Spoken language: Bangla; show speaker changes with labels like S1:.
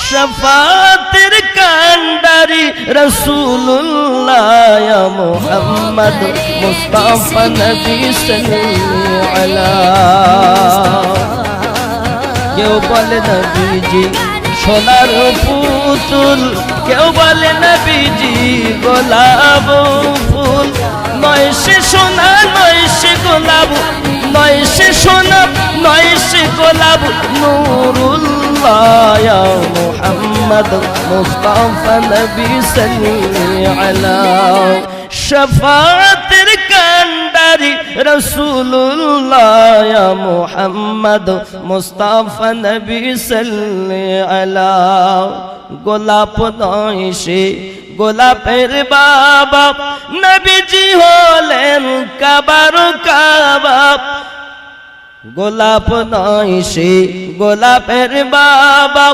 S1: শফাতের কান্ডারি রাসূলুল্লাহ ইয়া মুহাম্মদ মুস্তাফা নবী সাল্লাল্লাহু আলাইহি। কেউ বলে নবীজি সোনার পুতুল, কেউ বলে নবীজি গোলাপ ফুল। নয় সে সোনা নয় সে গোলাপ, নয় সে সোনা নয় সে গোলাপ, নূরুল্লাহ ইয়া মুহাম্মদ মুস্তাফা নবী সাল্লাল্লাহু আলাইহি। শফাতের কান্ডারি রাসূলুল্লাহ ইয়া মুহাম্মদ মুস্তাফা নবী সাল্লাল্লাহু আলাইহি। গোলাপ নয় সে গোলাপের বাবা, নবীজি হলেন কাবার কাবা। গোলাপ নয় সে গোলাপের বাবা।